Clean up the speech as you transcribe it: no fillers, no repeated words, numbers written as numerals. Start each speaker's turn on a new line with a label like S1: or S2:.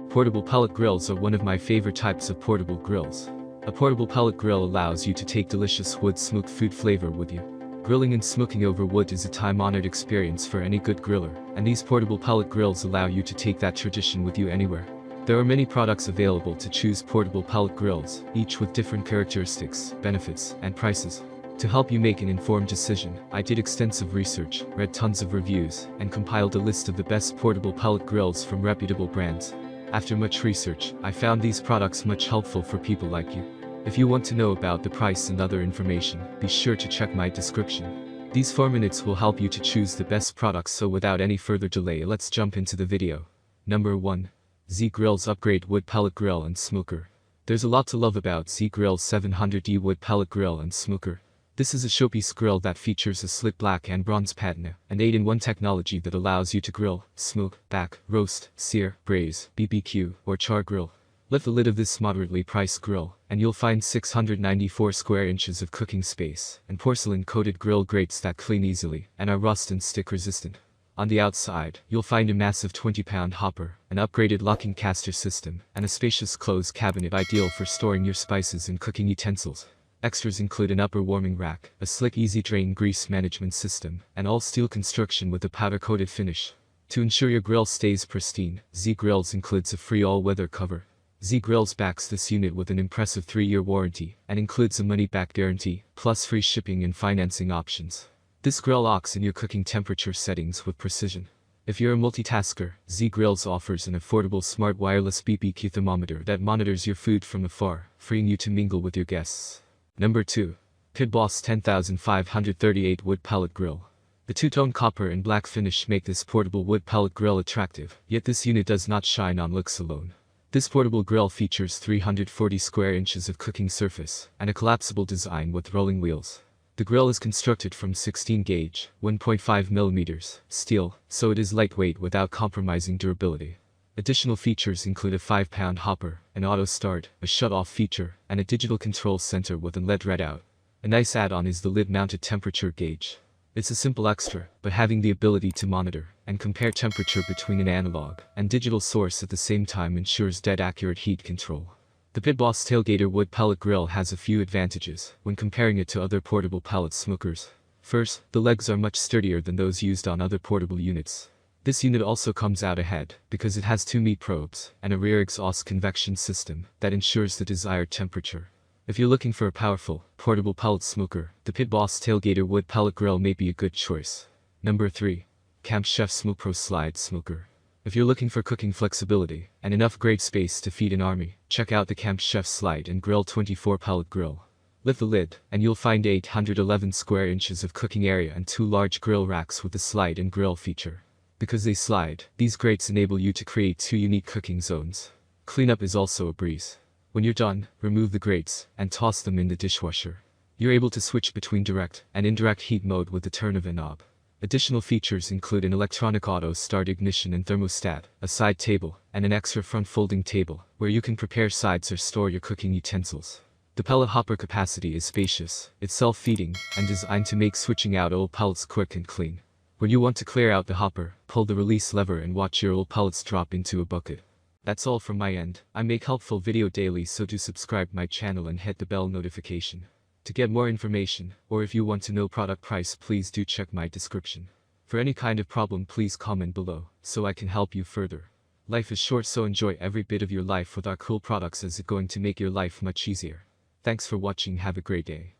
S1: Portable pellet grills are one of my favorite types of portable grills. A portable pellet grill allows you to take delicious wood-smoked food flavor with you. Grilling and smoking over wood is a time-honored experience for any good griller, and these portable pellet grills allow you to take that tradition with you anywhere. There are many products available to choose portable pellet grills, each with different characteristics, benefits, and prices. To help you make an informed decision, I did extensive research, read tons of reviews, and compiled a list of the best portable pellet grills from reputable brands. After much research, I found these products much helpful for people like you. If you want to know about the price and other information, be sure to check my description. These 4 minutes will help you to choose the best products, so without any further delay, let's jump into the video. Number 1. Z-Grill's Upgrade Wood Pellet Grill and Smoker. There's a lot to love about Z-Grill's 700D Wood Pellet Grill and Smoker. This is a showpiece grill that features a slick black and bronze patina, an 8-in-1 technology that allows you to grill, smoke, bake, roast, sear, braise, BBQ, or char grill. Lift the lid of this moderately priced grill, and you'll find 694 square inches of cooking space, and porcelain-coated grill grates that clean easily, and are rust and stick resistant. On the outside, you'll find a massive 20-pound hopper, an upgraded locking caster system, and a spacious closed cabinet ideal for storing your spices and cooking utensils. Extras include an upper warming rack, a slick easy-drain grease management system, and all-steel construction with a powder-coated finish. To ensure your grill stays pristine, Z-Grills includes a free all-weather cover. Z-Grills backs this unit with an impressive 3-year warranty, and includes a money-back guarantee, plus free shipping and financing options. This grill locks in your cooking temperature settings with precision. If you're a multitasker, Z-Grills offers an affordable smart wireless BBQ thermometer that monitors your food from afar, freeing you to mingle with your guests. Number 2. Pit Boss 10538 Wood Pellet Grill. The two-tone copper and black finish make this portable wood pellet grill attractive, yet this unit does not shine on looks alone. This portable grill features 340 square inches of cooking surface, and a collapsible design with rolling wheels. The grill is constructed from 16-gauge, 1.5mm steel, so it is lightweight without compromising durability. Additional features include a 5-pound hopper, an auto start, a shut-off feature, and a digital control center with a LED readout. A nice add-on is the lid-mounted temperature gauge. It's a simple extra, but having the ability to monitor and compare temperature between an analog and digital source at the same time ensures dead-accurate heat control. The Pit Boss Tailgater Wood Pellet Grill has a few advantages when comparing it to other portable pellet smokers. First, the legs are much sturdier than those used on other portable units. This unit also comes out ahead because it has 2 meat probes and a rear exhaust convection system that ensures the desired temperature. If you're looking for a powerful, portable pellet smoker, the Pit Boss Tailgater Wood Pellet Grill may be a good choice. Number 3. Camp Chef Smoke Pro Slide Smoker. If you're looking for cooking flexibility and enough great space to feed an army, check out the Camp Chef Slide and Grill 24 Pellet Grill. Lift the lid, and you'll find 811 square inches of cooking area and 2 large grill racks with the slide and grill feature. Because they slide, these grates enable you to create 2 unique cooking zones. Cleanup is also a breeze. When you're done, remove the grates and toss them in the dishwasher. You're able to switch between direct and indirect heat mode with the turn of a knob. Additional features include an electronic auto start ignition and thermostat, a side table, and an extra front folding table, where you can prepare sides or store your cooking utensils. The pellet hopper capacity is spacious, it's self-feeding, and designed to make switching out old pellets quick and clean. When you want to clear out the hopper, pull the release lever and watch your old pellets drop into a bucket. That's all from my end. I make helpful video daily, so do subscribe my channel and hit the bell notification. To get more information, or if you want to know product price, please do check my description. For any kind of problem, please comment below, so I can help you further. Life is short, so enjoy every bit of your life with our cool products, as it's going to make your life much easier. Thanks for watching, have a great day.